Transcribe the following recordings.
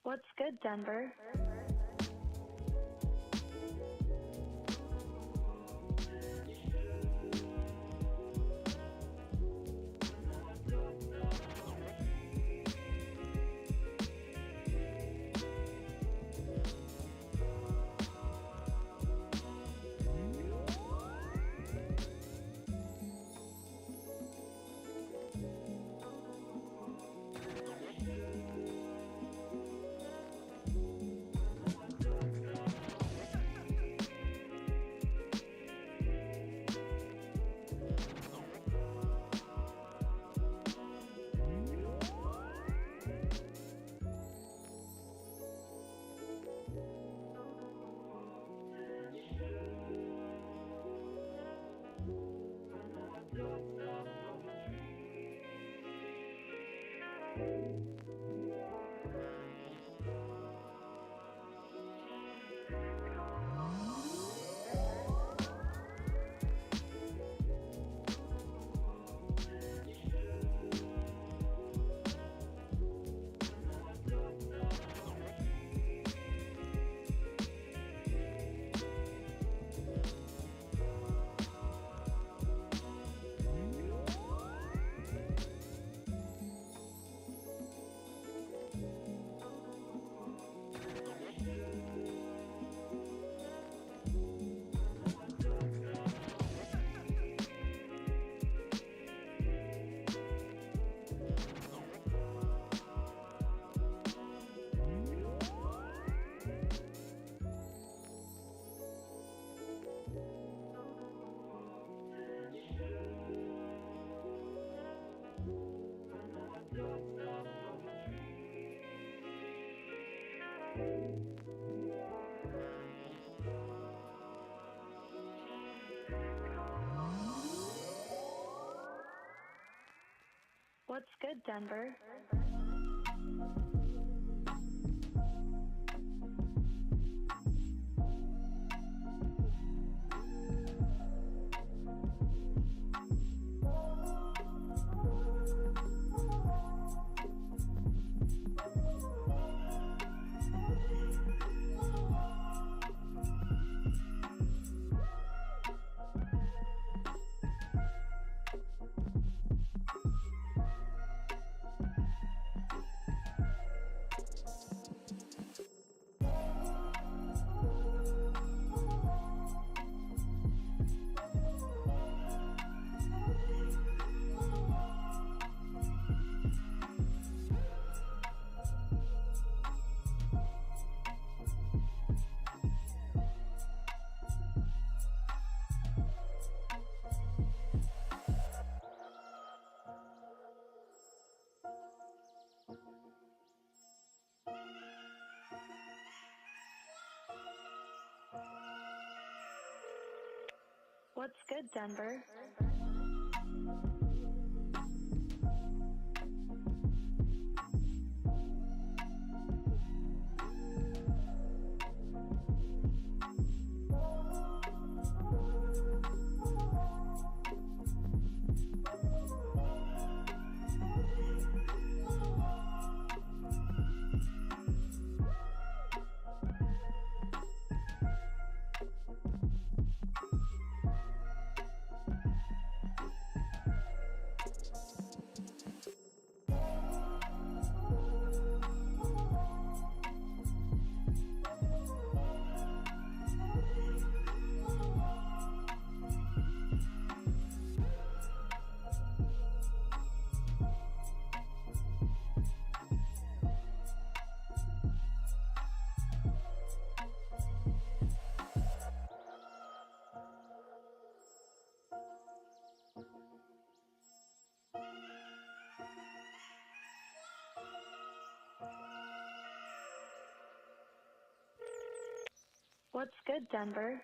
What's good, Denver? What's good, Denver? What's good, Denver? What's good, Denver?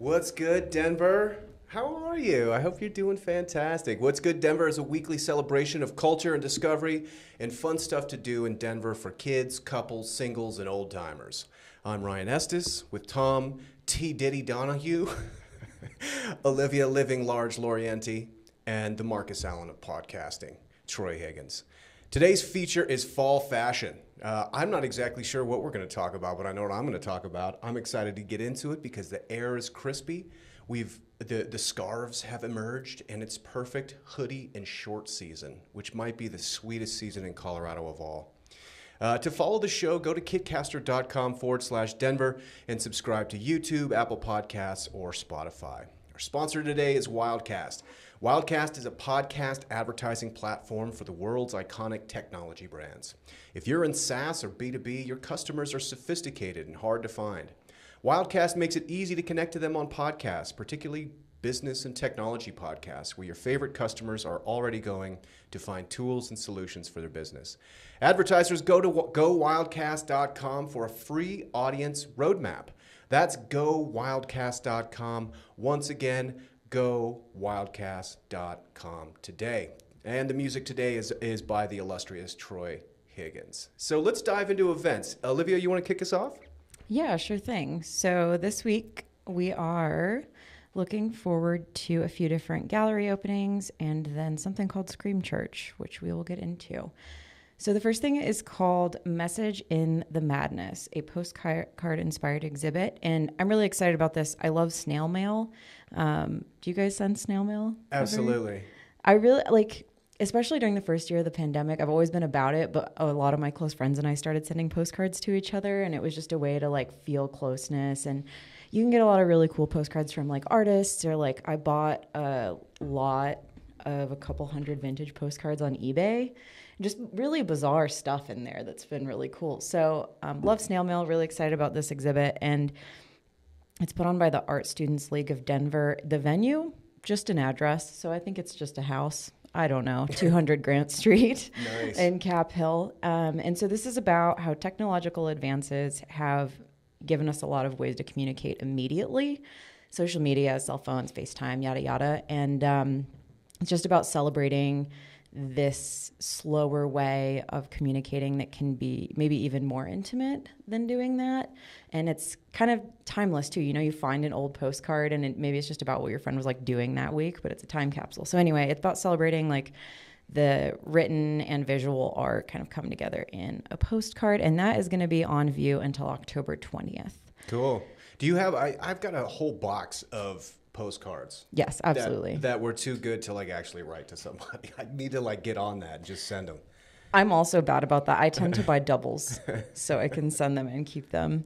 What's good, Denver? How are you? I hope you're doing fantastic. What's Good, Denver is a weekly celebration of culture and discovery and fun stuff to do in Denver for kids, couples, singles, and old timers. I'm Ryan Estes with Tom T. Diddy Donahue, Olivia Living Large Lorienti, and the Marcus Allen of podcasting, Troy Higgins. Today's feature is fall fashion. I'm not exactly sure what we're going to talk about, but I know what I'm going to talk about. I'm excited to get into it because the air is crispy. The scarves have emerged, and it's perfect hoodie and short season, which might be the sweetest season in Colorado of all. To follow the show, go to kitcaster.com/Denver and subscribe to YouTube, Apple Podcasts, or Spotify. Our sponsor today is Wildcast. Wildcast is a podcast advertising platform for the world's iconic technology brands. If you're in SaaS or B2B, your customers are sophisticated and hard to find. Wildcast makes it easy to connect to them on podcasts, particularly business and technology podcasts, where your favorite customers are already going to find tools and solutions for their business. Advertisers, go to gowildcast.com for a free audience roadmap. That's gowildcast.com. Once again, gowildcast.com today. And the music today is by the illustrious Troy Higgins. So let's dive into events. Olivia, you want to kick us off? Yeah, sure thing. So this week we are looking forward to a few different gallery openings and then something called Scream Church, which we will get into. So the first thing is called Message in the Madness, a postcard-inspired exhibit. And I'm really excited about this. I love snail mail. Do you guys send snail mail? Absolutely. I really, especially during the first year of the pandemic, I've always been about it, but a lot of my close friends and I started sending postcards to each other, and it was just a way to feel closeness. And you can get a lot of really cool postcards from artists, or I bought a lot of a couple hundred vintage postcards on eBay. Just really bizarre stuff in there that's been really cool. So love snail mail, really excited about this exhibit. And it's put on by the Art Students League of Denver. The venue, just an address. So I think it's just a house. I don't know, 200 Grant Street Nice. in Cap Hill. And so this is about how technological advances have given us a lot of ways to communicate immediately. Social media, cell phones, FaceTime, yada, yada. And it's just about celebrating this slower way of communicating that can be maybe even more intimate than doing that. And it's kind of timeless too. You find an old postcard and maybe it's just about what your friend was doing that week, but it's a time capsule. So anyway, it's about celebrating the written and visual art kind of come together in a postcard. And that is going to be on view until October 20th. Cool. Do you have, I've got a whole box of postcards. Yes, absolutely. That were too good to actually write to somebody. I need to get on that and just send them. I'm also bad about that. I tend to buy doubles so I can send them and keep them.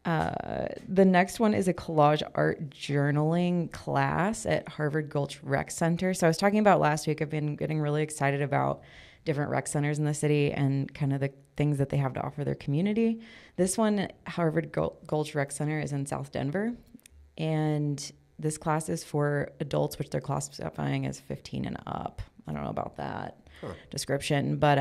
The next one is a collage art journaling class at Harvard Gulch Rec Center. So I was talking about last week, I've been getting really excited about different rec centers in the city and kind of the things that they have to offer their community. This one, Harvard Gulch Rec Center, is in South Denver. And this class is for adults, which they're classifying as 15 and up. I don't know about that description, but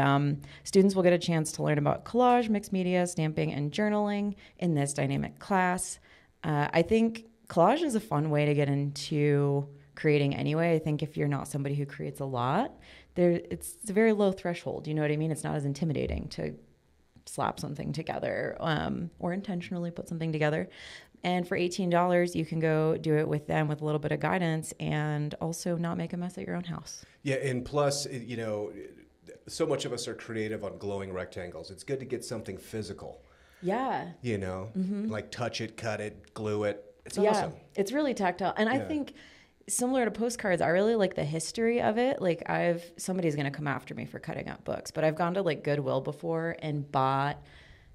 students will get a chance to learn about collage, mixed media, stamping, and journaling in this dynamic class. I think collage is a fun way to get into creating anyway. I think if you're not somebody who creates a lot, it's a very low threshold. You know what I mean? It's not as intimidating to slap something together or intentionally put something together. And for $18, you can go do it with them with a little bit of guidance and also not make a mess at your own house. Yeah, and plus, so much of us are creative on glowing rectangles. It's good to get something physical. Yeah. Touch it, cut it, glue it. It's yeah, awesome. It's really tactile. And I think similar to postcards, I really like the history of it. Somebody's going to come after me for cutting up books, but I've gone to Goodwill before and bought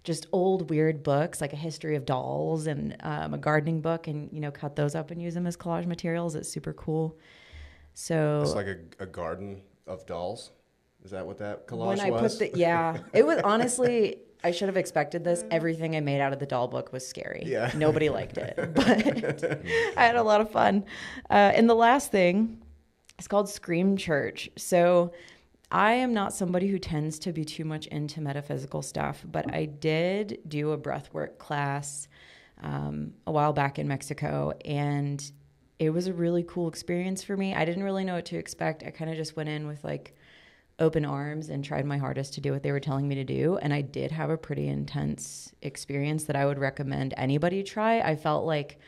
just old weird books, like a history of dolls and a gardening book, and cut those up and use them as collage materials. It's super cool. So it's like a garden of dolls. Is that what that collage when I was? It was honestly, I should have expected this. Everything I made out of the doll book was scary. Yeah. Nobody liked it, but I had a lot of fun. And the last thing is called Scream Church. So I am not somebody who tends to be too much into metaphysical stuff, but I did do a breathwork class a while back in Mexico, and it was a really cool experience for me. I didn't really know what to expect. I kind of just went in with like open arms and tried my hardest to do what they were telling me to do. And I did have a pretty intense experience that I would recommend anybody try. I felt like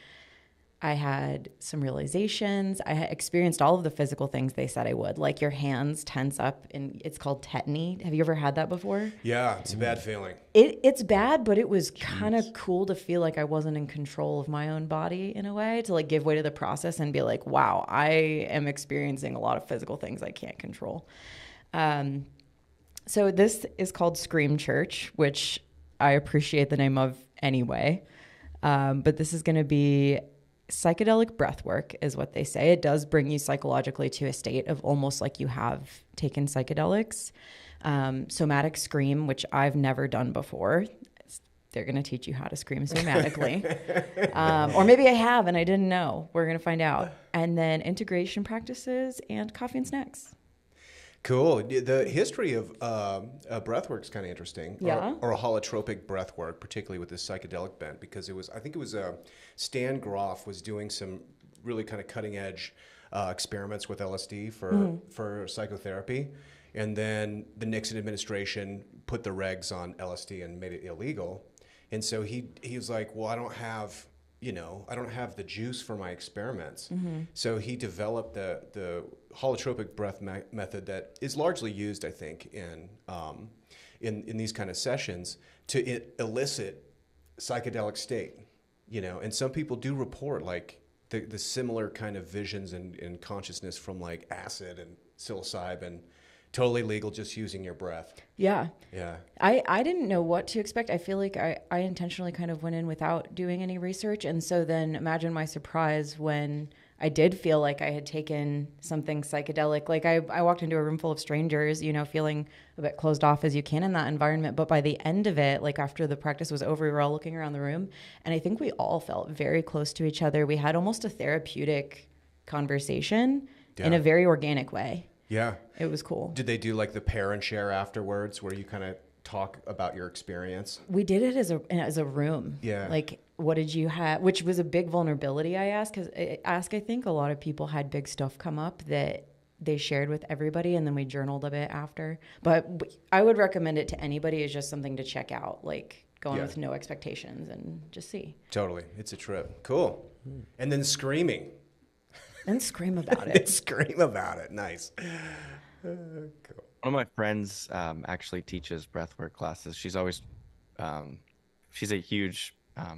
I had some realizations. I had experienced all of the physical things they said I would, like your hands tense up, and it's called tetany. Have you ever had that before? Yeah, it's a bad feeling. It's bad, but it was kind of cool to feel like I wasn't in control of my own body in a way, to like give way to the process and be like, wow, I am experiencing a lot of physical things I can't control. So this is called Scream Church, which I appreciate the name of anyway. But this is going to be psychedelic breath work is what they say. It does bring you psychologically to a state of almost like you have taken psychedelics. Somatic scream, which I've never done before. They're going to teach you how to scream somatically. Or maybe I have and I didn't know. We're going to find out. And then integration practices and coffee and snacks. Cool. The history of breathwork is kind of interesting. Yeah. Or a holotropic breathwork, particularly with this psychedelic bent, because I think it was Stan Groff was doing some really kind of cutting edge experiments with LSD for psychotherapy. And then the Nixon administration put the regs on LSD and made it illegal. And so he was like, well, I don't have the juice for my experiments. So he developed the holotropic breath method that is largely used, I think, in these kind of sessions to elicit psychedelic state. And some people do report like the similar kind of visions and consciousness from like acid and psilocybin. Totally legal, just using your breath. Yeah. Yeah. I didn't know what to expect. I feel like I intentionally kind of went in without doing any research. And so then imagine my surprise when I did feel like I had taken something psychedelic. Like I walked into a room full of strangers, feeling a bit closed off as you can in that environment. But by the end of it, like after the practice was over, we were all looking around the room. And I think we all felt very close to each other. We had almost a therapeutic conversation in a very organic way. Yeah. It was cool. Did they do like the pair and share afterwards where you kind of talk about your experience? We did it as a room. Yeah. Like, what did you have? Which was a big vulnerability I asked, because I think a lot of people had big stuff come up that they shared with everybody, and then we journaled a bit after. But I would recommend it to anybody as just something to check out, like going with no expectations and just see. Totally. It's a trip. Cool. And then screaming. And scream about it. Scream about it. Nice. Cool. One of my friends actually teaches breathwork classes. She's always, she's a huge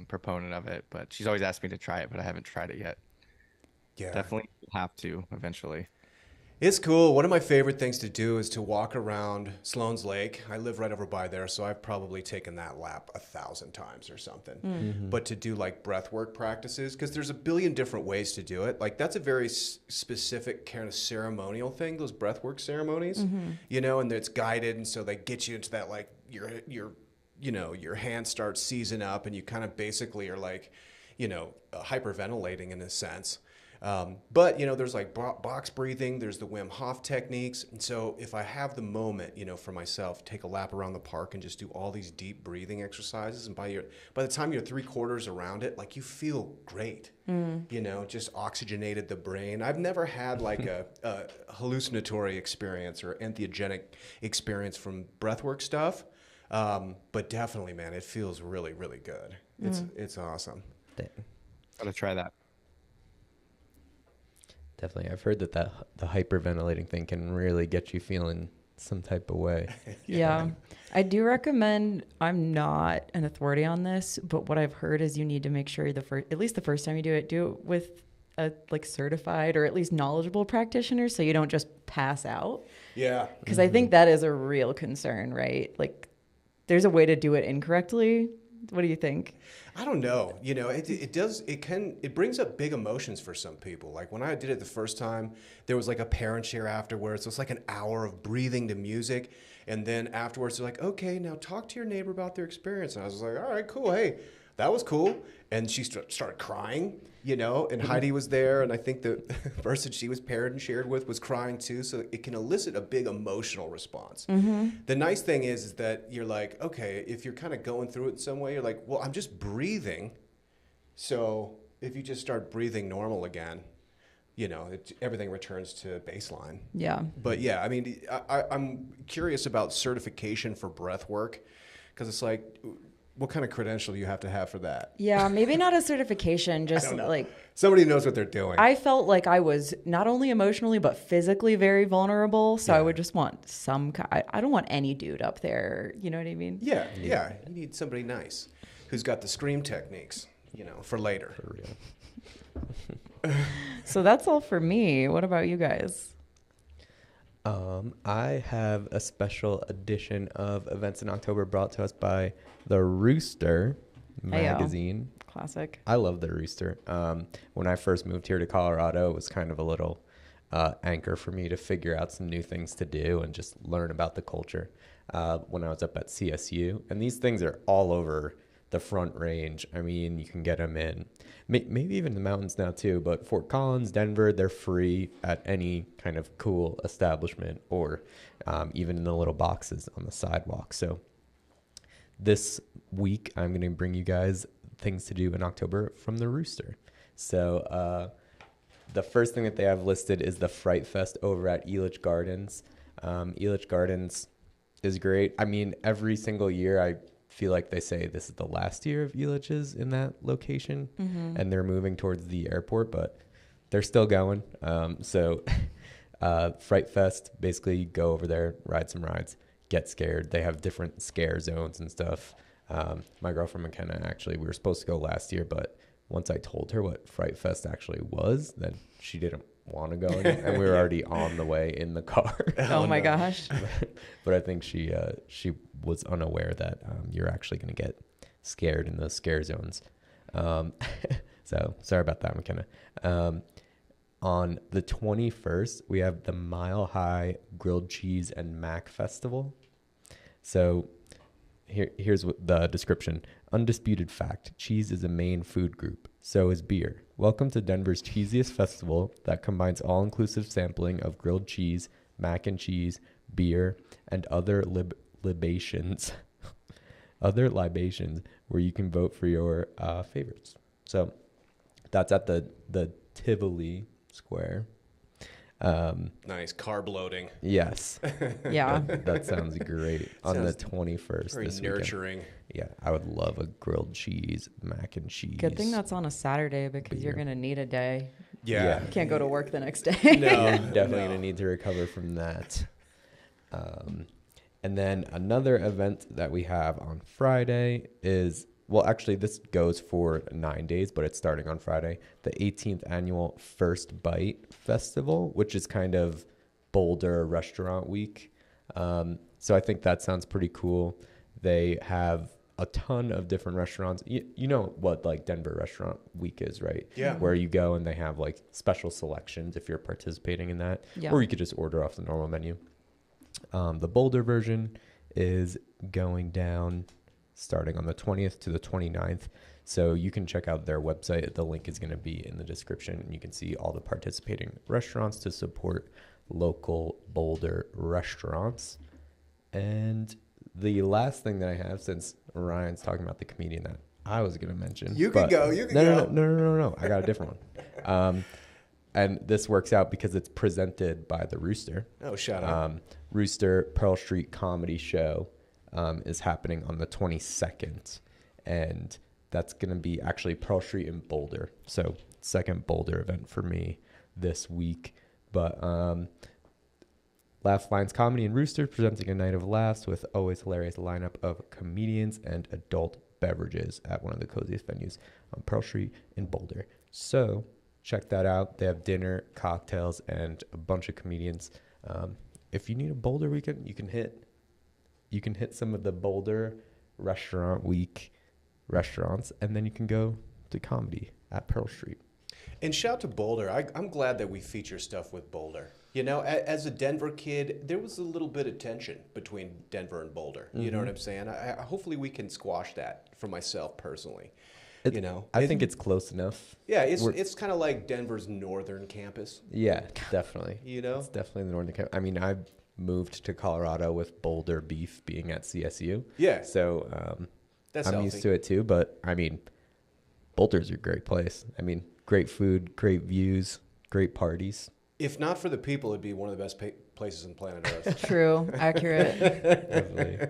proponent of it, but she's always asked me to try it, but I haven't tried it yet. Yeah. Definitely have to eventually. It's cool. One of my favorite things to do is to walk around Sloan's Lake. I live right over by there, so I've probably taken that lap 1,000 times or something. But to do like breath work practices, because there's a billion different ways to do it. Like that's a very specific kind of ceremonial thing, those breath work ceremonies, and it's guided. And so they get you into that, like your hand starts seizing up and you kind of basically are like, hyperventilating in a sense. But there's like box breathing, there's the Wim Hof techniques. And so if I have the moment, for myself, take a lap around the park and just do all these deep breathing exercises. And by the time you're 3/4 around it, like you feel great, just oxygenated the brain. I've never had like a hallucinatory experience or entheogenic experience from breathwork stuff. But definitely, man, it feels really, really good. It's awesome. Gotta try that. Definitely. I've heard that the hyperventilating thing can really get you feeling some type of way. Yeah. I do recommend, I'm not an authority on this, but what I've heard is you need to make sure at least the first time you do it with a like certified or at least knowledgeable practitioner, so you don't just pass out. Yeah. Because I think that is a real concern, right? Like there's a way to do it incorrectly. What do you think? I don't know. It brings up big emotions for some people. Like when I did it the first time, there was like a parent share afterwards. So it's like an hour of breathing to music. And then afterwards, they're like, okay, now talk to your neighbor about their experience. And I was like, all right, cool. Hey, that was cool. And she started crying, and Heidi was there. And I think the person she was paired and shared with was crying too. So it can elicit a big emotional response. The nice thing is that you're like, okay, if you're kind of going through it in some way, you're like, well, I'm just breathing. So if you just start breathing normal again, everything returns to baseline. Yeah. But yeah, I mean, I'm curious about certification for breath work, because it's like, what kind of credential do you have to have for that? Yeah, maybe not a certification, just don't know. like Somebody knows what they're doing. I felt like I was not only emotionally but physically very vulnerable, so I would just want I don't want any dude up there, you know what I mean? Yeah. You need somebody nice who's got the scream techniques, for later. For real. So that's all for me. What about you guys? I have a special edition of events in October brought to us by the Rooster magazine. Classic. I love the Rooster. When I first moved here to Colorado, it was kind of a little anchor for me to figure out some new things to do and just learn about the culture when I was up at CSU. And these things are all over the Front Range. I mean, you can get them in maybe even the mountains now too, but Fort Collins, Denver, they're free at any kind of cool establishment or even in the little boxes on the sidewalk. So this week, I'm going to bring you guys things to do in October from the Rooster. So the first thing that they have listed is the Fright Fest over at Elitch Gardens. Elitch Gardens is great. I mean, every single year I feel like they say this is the last year of Elitch's in that location, and they're moving towards the airport, but they're still going. So Fright Fest, basically go over there, ride some rides, get scared. They have different scare zones and stuff. My girlfriend McKenna, actually, we were supposed to go last year, but once I told her what Fright Fest actually was, then she didn't want to go, and we were already on the way in the car. Oh my gosh. But I think she was unaware that you're actually going to get scared in those scare zones. So sorry about that, McKenna. On the 21st, we have the Mile High Grilled Cheese and Mac Festival. So here's what the description. Undisputed fact, cheese is a main food group. So is beer. Welcome to Denver's cheesiest festival that combines all-inclusive sampling of grilled cheese, mac and cheese, beer, and other libations. Other libations where you can vote for your favorites. So that's at the Tivoli Square. Nice. Carb loading. Yes. Yeah. That sounds great. On the 21st. Very this nurturing. Weekend. Yeah, I would love a grilled cheese, mac and cheese. Good thing that's on a Saturday because you're going to need a day. Yeah. You can't go to work the next day. No. You're definitely going to need to recover from that. And then another event that we have on Friday is, well, actually, this goes for 9 days, but it's starting on Friday, the 18th annual First Bite Festival, which is kind of Boulder Restaurant Week. So I think that sounds pretty cool. They have a ton of different restaurants. You know what like Denver Restaurant Week is, right? Yeah. Where you go and they have like special selections if you're participating in that. Yeah. Or you could just order off the normal menu. The Boulder version is going down starting on the 20th to the 29th. So you can check out their website. The link is going to be in the description. And you can see all the participating restaurants to support local Boulder restaurants. And the last thing that I have, since Ryan's talking about the comedian that I was going to mention. You can go. No. I got a different one. And this works out because it's presented by the Rooster. Oh, shout out. Rooster Pearl Street Comedy Show is happening on the 22nd. And that's going to be actually Pearl Street in Boulder. So second Boulder event for me this week. But Laugh Lines Comedy and Rooster presenting a night of laughs with always hilarious lineup of comedians and adult beverages at one of the coziest venues on Pearl Street in Boulder. So check that out. They have dinner, cocktails, and a bunch of comedians. If you need a Boulder weekend, you can hit some of the Boulder Restaurant Week restaurants, and then you can go to comedy at Pearl Street. And shout to Boulder. I'm glad that we feature stuff with Boulder. You know, as a Denver kid, there was a little bit of tension between Denver and Boulder. You know what I'm saying? Hopefully we can squash that for myself personally. I think it's close enough. Yeah, it's kind of like Denver's northern campus. Yeah, definitely. It's definitely the northern campus. I mean, I moved to Colorado with Boulder beef being at CSU. Yeah. So That's I'm healthy. used to it too. But I mean, Boulder's a great place. I mean, great food, great views, great parties. If not for the people, it'd be one of the best places on planet Earth. True, accurate. Definitely.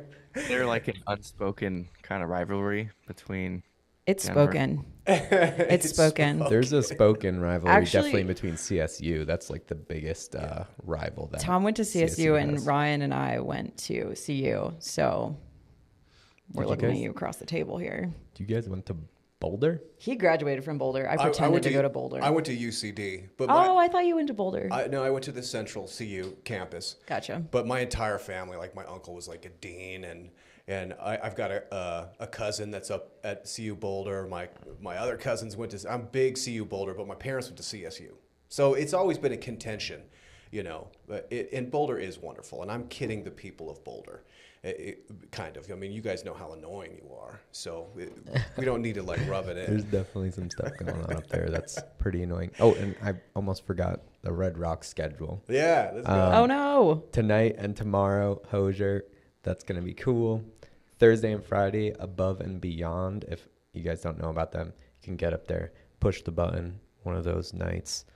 They're like an unspoken kind of rivalry between It's Denver. spoken. It's spoken. There's a spoken rivalry Actually- definitely between CSU. That's like the biggest rival. That Tom went to CSU and has. Ryan and I went to CU. So we're Did you looking at guys- you across the table here. Do you guys went to Boulder? He graduated from Boulder. I pretended went to go to Boulder. I went to UCD, but Oh, I thought you went to Boulder. I went to the Central CU campus. Gotcha. But my entire family, like my uncle was like a dean, and I've got a cousin that's up at CU Boulder. My other cousins went to. I'm big CU Boulder, but my parents went to CSU. So it's always been a contention, you know. And Boulder is wonderful, and I'm kidding the people of Boulder. Kind of. I mean, you guys know how annoying you are, so we don't need to like rub it in. There's definitely some stuff going on up there that's pretty annoying. Oh, and I almost forgot the Red Rock schedule. Yeah. Let's go. Oh no. Tonight and tomorrow, Hosier. That's going to be cool. Thursday and Friday, Above and Beyond. If you guys don't know about them, you can get up there, push the button one of those nights.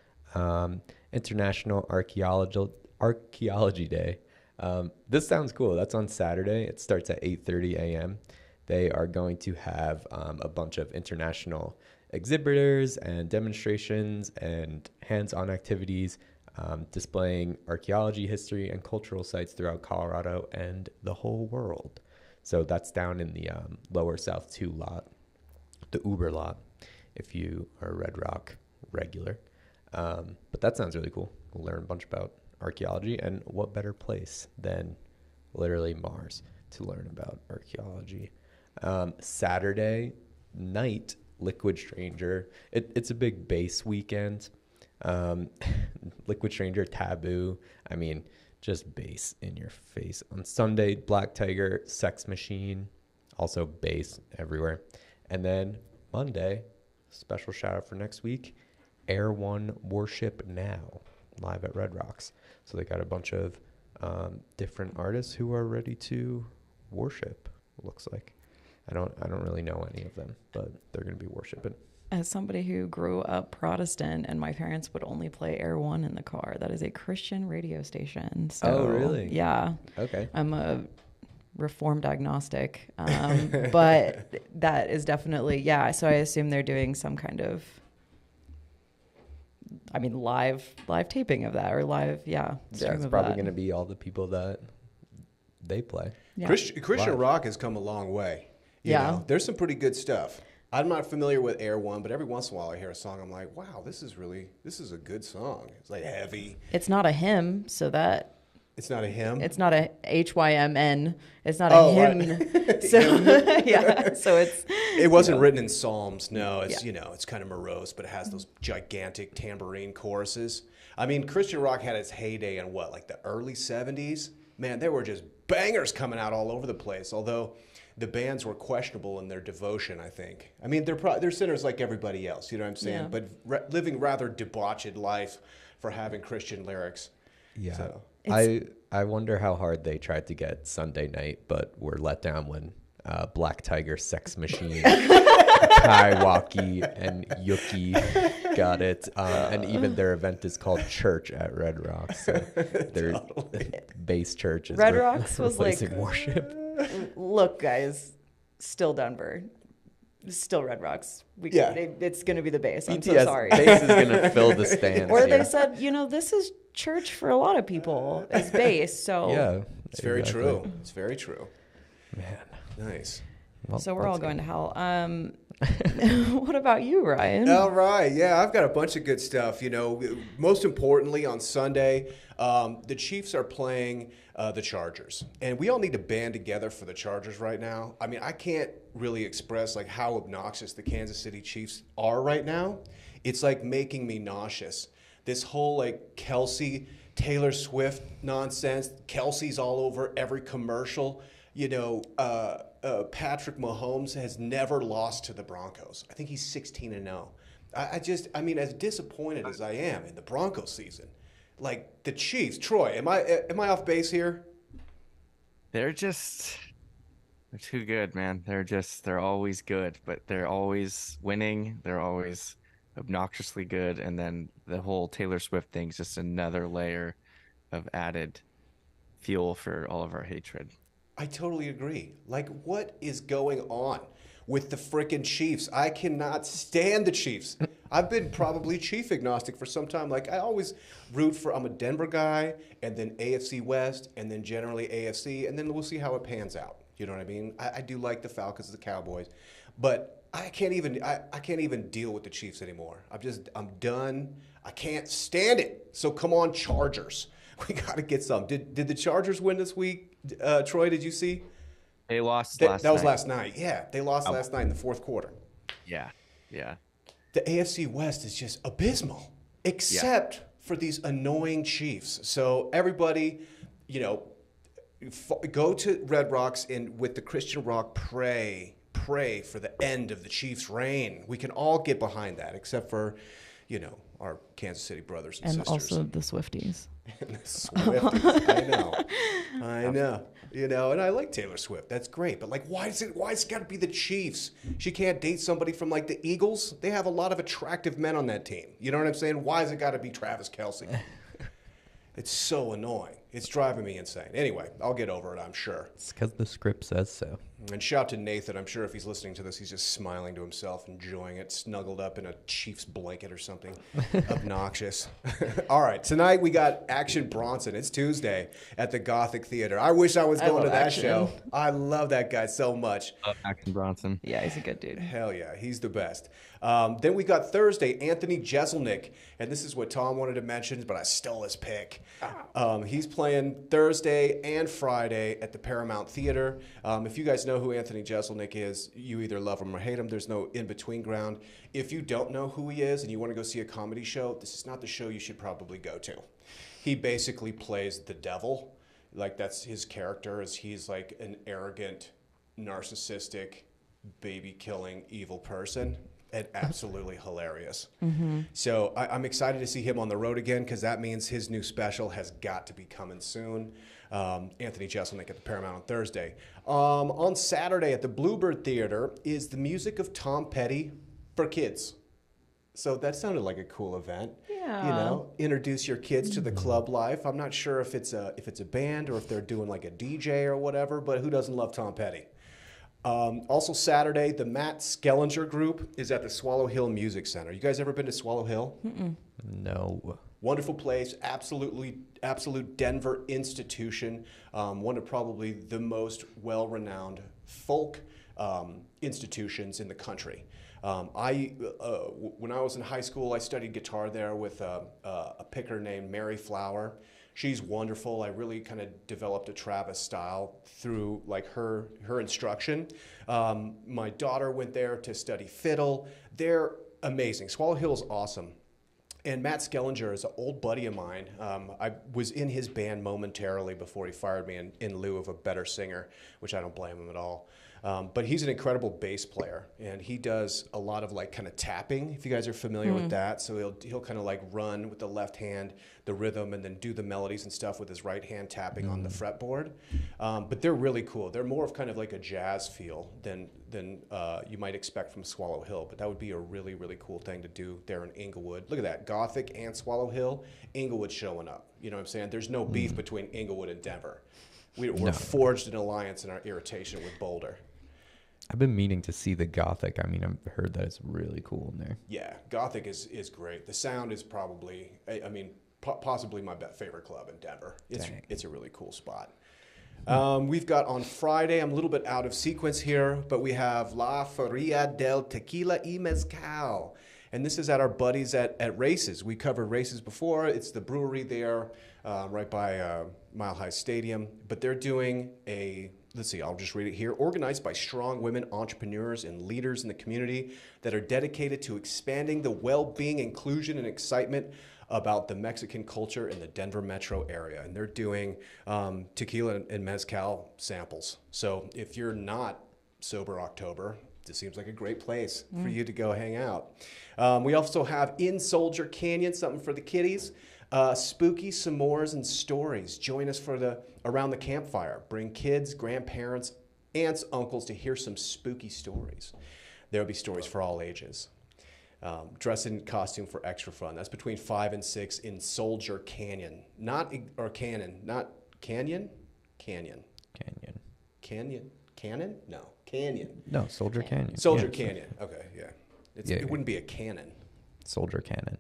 International Archaeology Day. This sounds cool. That's on Saturday. It starts at 8:30 a.m. They are going to have a bunch of international exhibitors and demonstrations and hands-on activities displaying archaeology, history, and cultural sites throughout Colorado and the whole world. So that's down in the Lower South 2 lot, the Uber lot, if you are a Red Rock regular. But that sounds really cool. We'll learn a bunch about archaeology, and what better place than literally Mars to learn about archaeology. Saturday night, Liquid Stranger. It's a big bass weekend. Liquid Stranger, Taboo. I mean, just bass in your face. On Sunday, Black Tiger, Sex Machine. Also bass everywhere. And then Monday, special shout out for next week, Air One Worship Now, live at Red Rocks. So they got a bunch of different artists who are ready to worship, looks like. I don't really know any of them, but they're going to be worshiping. As somebody who grew up Protestant and my parents would only play Air One in the car, that is a Christian radio station. So, Oh, really? Yeah. Okay. I'm a Reformed agnostic, but that is definitely, yeah. So I assume they're doing some kind of, I mean, live taping of that or live, Yeah, stream it's of probably that. going to be all the people that they play. Yeah. Christian Live. rock has come a long way. You Yeah. know, there's some pretty good stuff. I'm not familiar with Air One, but every once in a while I hear a song. I'm like, wow, this is a good song. It's like heavy. It's not a hymn, so that It's not a hymn. it's not a HYMN. It's not a Oh, hymn. right. So yeah, so it's It wasn't written in Psalms. No, it's Yeah. it's kind of morose, but it has those gigantic tambourine choruses. I mean, Christian rock had its heyday in what, like the early '70s? Man, there were just bangers coming out all over the place. Although the bands were questionable in their devotion, I think. I mean, they're sinners like everybody else. You know what I'm saying? Yeah. But living rather debauched life for having Christian lyrics. Yeah. So. I wonder how hard they tried to get Sunday night, but were let down when Black Tiger, Sex Machine, Kaiwaki, and Yuki got it. And even their event is called Church at Red Rocks. So their base church is Red Rocks was like- replacing worship. look, guys, still Denver, still Red Rocks. Yeah. It's gonna be the base. I'm so BTS sorry. base is gonna fill the stands. Or they here. said, this is church for a lot of people. It's base, so Yeah, It's very exactly. true. It's very true. Man. Nice. Well, So we're all that's going to hell. What about you, Ryan? All right. Yeah, I've got a bunch of good stuff. Most importantly, on Sunday, the Chiefs are playing the Chargers. And we all need to band together for the Chargers right now. I mean, I can't really express like how obnoxious the Kansas City Chiefs are right now. It's like making me nauseous. This whole like Kelsey, Taylor Swift nonsense. Kelsey's all over every commercial. Patrick Mahomes has never lost to the Broncos. I think he's 16-0. I mean, as disappointed as I am in the Broncos season, like the Chiefs. Troy, am I off base here? They're just They're too good, man. They're always good, but they're always winning. They're always obnoxiously good. And then the whole Taylor Swift thing's just another layer of added fuel for all of our hatred. I totally agree. Like, what is going on with the frickin' Chiefs? I cannot stand the Chiefs. I've been probably Chief agnostic for some time. Like, I always root for, I'm a Denver guy, and then AFC West, and then generally AFC, and then we'll see how it pans out. You know what I mean? I do like the Falcons and the Cowboys, but I can't even deal with the Chiefs anymore. I'm done. I can't stand it. So come on, Chargers. We got to get some. Did the Chargers win this week? Troy, did you see? They lost That last was night. last night. Yeah, they lost last night in the fourth quarter. Yeah. Yeah. The AFC West is just abysmal, except for these annoying Chiefs. So everybody, you know, go to Red Rocks and with the Christian rock, pray for the end of the Chiefs' reign. We can all get behind that, except for, you know, our Kansas City brothers and And sisters. also the Swifties. The Swifties. I know. You know, and I like Taylor Swift. That's great. But like, why is it got to be the Chiefs? She can't date somebody from like the Eagles. They have a lot of attractive men on that team. You know what I'm saying? Why has it got to be Travis Kelce? It's so annoying. It's driving me insane. Anyway, I'll get over it, I'm sure. It's because the script says so. And shout to Nathan. I'm sure if he's listening to this, he's just smiling to himself, enjoying it, snuggled up in a Chiefs blanket or something. Obnoxious. All right, tonight we got Action Bronson. It's Tuesday at the Gothic Theater. I wish I was going to that Action. show. I love that guy so much. Action Bronson. Yeah, he's a good dude. Hell yeah, he's the best. Then we got Thursday, Anthony Jeselnik, and this is what Tom wanted to mention, but I stole his pick. He's playing Thursday and Friday at the Paramount Theater. If you guys know who Anthony Jeselnik is, you either love him or hate him. There's no in-between ground. If you don't know who he is and you want to go see a comedy show, this is not the show you should probably go to. He basically plays the devil. Like, that's his character, is he's like an arrogant, narcissistic, baby-killing, evil person. And absolutely hilarious. Mm-hmm. So I'm excited to see him on the road again, because that means his new special has got to be coming soon. Anthony Jeselnik at the Paramount on Thursday. On Saturday at the Bluebird Theater is the music of Tom Petty for kids. So that sounded like a cool event. Yeah. You know, introduce your kids to the club life. I'm not sure if it's a band or if they're doing like a DJ or whatever, but who doesn't love Tom Petty? Also Saturday, the Matt Skellinger Group is at the Swallow Hill Music Center. You guys ever been to Swallow Hill? No. Wonderful place, absolute Denver institution. One of probably the most well-renowned folk institutions in the country. When I was in high school, I studied guitar there with a picker named Mary Flower. She's wonderful. I really kind of developed a Travis style through like her instruction. My daughter went there to study fiddle. They're amazing. Swallow Hill is awesome. And Matt Skellinger is an old buddy of mine. I was in his band momentarily before he fired me in lieu of a better singer, which I don't blame him at all. But he's an incredible bass player, and he does a lot of like kind of tapping, if you guys are familiar with that. So he'll kind of like run with the left hand, the rhythm, and then do the melodies and stuff with his right hand tapping on the fretboard. But they're really cool. They're more of kind of like a jazz feel than you might expect from Swallow Hill. But that would be a really, really cool thing to do there in Inglewood. Look at that, Gothic and Swallow Hill, Inglewood showing up. You know what I'm saying? There's no beef between Inglewood and Denver. We're forged an alliance in our irritation with Boulder. I've been meaning to see the Gothic. I mean, I've heard that it's really cool in there. Yeah, Gothic is great. The sound is probably, possibly my favorite club in Denver. It's a really cool spot. We've got on Friday, I'm a little bit out of sequence here, but we have La Feria del Tequila y Mezcal. And this is at our buddies at Races. We covered Races before. It's the brewery there right by Mile High Stadium. But they're doing let's see, I'll just read it here. Organized by strong women entrepreneurs and leaders in the community that are dedicated to expanding the well-being, inclusion, and excitement about the Mexican culture in the Denver metro area. And they're doing tequila and mezcal samples. So if you're not sober October, this seems like a great place for you to go hang out. We also have in Soldier Canyon, something for the kiddies. Spooky s'mores and stories. Join us for around the campfire. Bring kids, grandparents, aunts, uncles to hear some spooky stories. There'll be stories for all ages. Dress in costume for extra fun. That's between 5 and 6 in Soldier Canyon. Not Canyon. Canyon? Canyon. Cannon? No. Canyon. No, Soldier Canyon. Soldier Yeah. Canyon. Okay, yeah. Yeah. It wouldn't be a cannon. Soldier Cannon.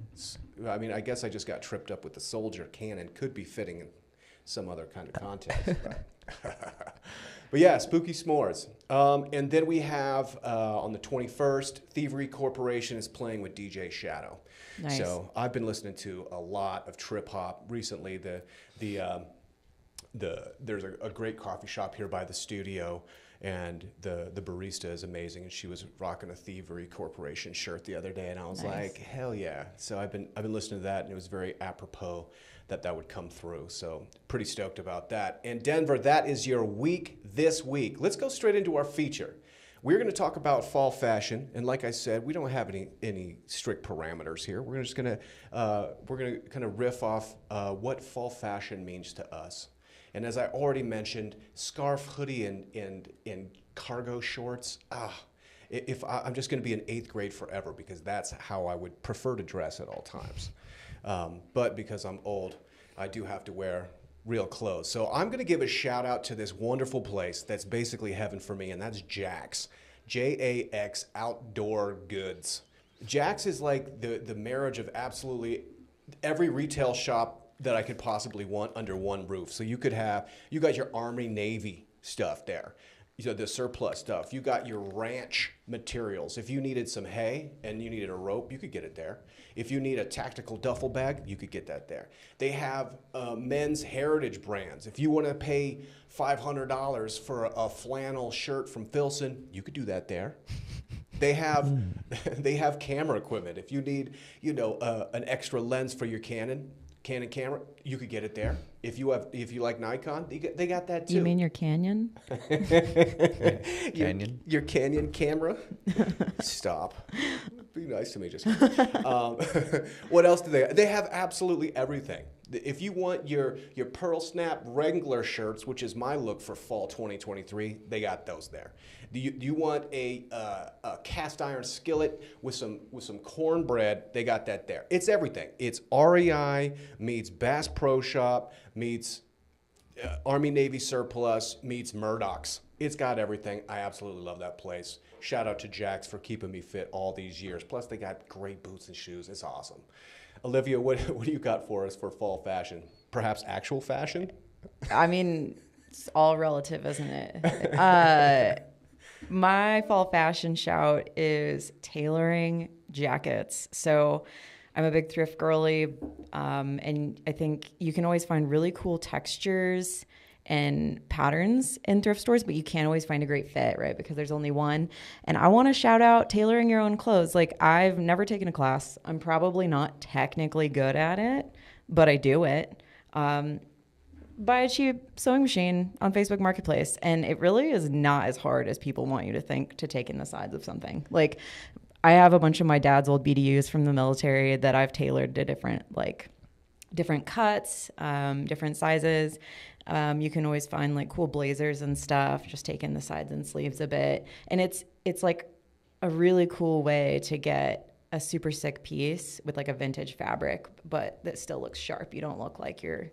I mean, I guess I just got tripped up with the Soldier Cannon. Could be fitting in some other kind of context. But yeah, spooky s'mores. And then we have on the 21st, Thievery Corporation is playing with DJ Shadow. Nice. So I've been listening to a lot of trip hop recently. There's a great coffee shop here by the studio, and the barista is amazing, and she was rocking a Thievery Corporation shirt the other day, and I was Nice. like, hell yeah. So I've been listening to that, and it was very apropos that would come through. So pretty stoked about that. And Denver, that is your week this week. Let's go straight into our feature. We're going to talk about fall fashion, and like I said, we don't have any strict parameters here. We're just going to kind of riff off what fall fashion means to us. And as I already mentioned, scarf, hoodie, and cargo shorts. I'm just going to be in 8th grade forever, because that's how I would prefer to dress at all times. But because I'm old, I do have to wear real clothes. So I'm going to give a shout out to this wonderful place that's basically heaven for me, and that's Jax. Jax Outdoor Goods. Jax is like the marriage of absolutely every retail shop that I could possibly want under one roof. So you got your Army Navy stuff there. The surplus stuff. You got your ranch materials. If you needed some hay and you needed a rope, you could get it there. If you need a tactical duffel bag, you could get that there. They have men's heritage brands. If you want to pay $500 for a flannel shirt from Filson, you could do that there. They have camera equipment. If you need, an extra lens for your Canon camera, you could get it there. If you like Nikon, they got that too. You mean your Canyon? Canyon. Your Canon camera? Stop. Be nice to me just what else do they have? Absolutely everything. If you want your pearl snap Wrangler shirts, which is my look for fall 2023, they got those there. Do you want a cast iron skillet with some cornbread? They got that there. It's everything. It's REI meets Bass Pro Shop meets Army Navy surplus meets Murdoch's. It's got everything. I absolutely love that place. Shout out to Jax for keeping me fit all these years. Plus, they got great boots and shoes. It's awesome. Olivia, what do you got for us for fall fashion? Perhaps actual fashion? I mean, it's all relative, isn't it? My fall fashion shout is tailoring jackets. So I'm a big thrift girly, and I think you can always find really cool textures and patterns in thrift stores, but you can't always find a great fit, right? Because there's only one. And I want to shout out tailoring your own clothes. Like, I've never taken a class. I'm probably not technically good at it, but I do it. Buy a cheap sewing machine on Facebook Marketplace, and it really is not as hard as people want you to think to take in the sides of something. Like, I have a bunch of my dad's old BDUs from the military that I've tailored to different cuts, different sizes. You can always find like cool blazers and stuff, just taking the sides and sleeves a bit. And it's like a really cool way to get a super sick piece with like a vintage fabric, but that still looks sharp. You don't look like you're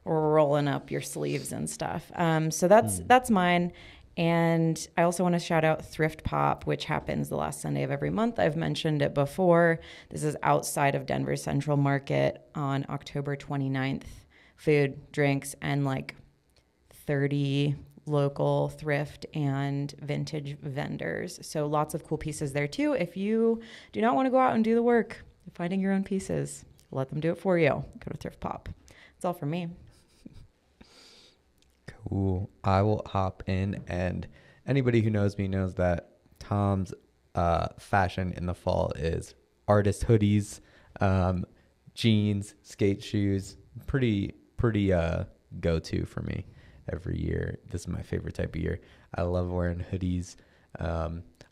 rolling up your sleeves and stuff. So that's mine. And I also want to shout out Thrift Pop, which happens the last Sunday of every month. I've mentioned it before. This is outside of Denver Central Market on October 29th. Food, drinks, and like 30 local thrift and vintage vendors. So lots of cool pieces there too. If you do not want to go out and do the work of finding your own pieces, let them do it for you. Go to Thrift Pop. That's all for me. Cool. I will hop in, and anybody who knows me knows that Tom's fashion in the fall is artist hoodies, jeans, skate shoes. Pretty go-to for me every year. This is my favorite type of year. I love wearing hoodies.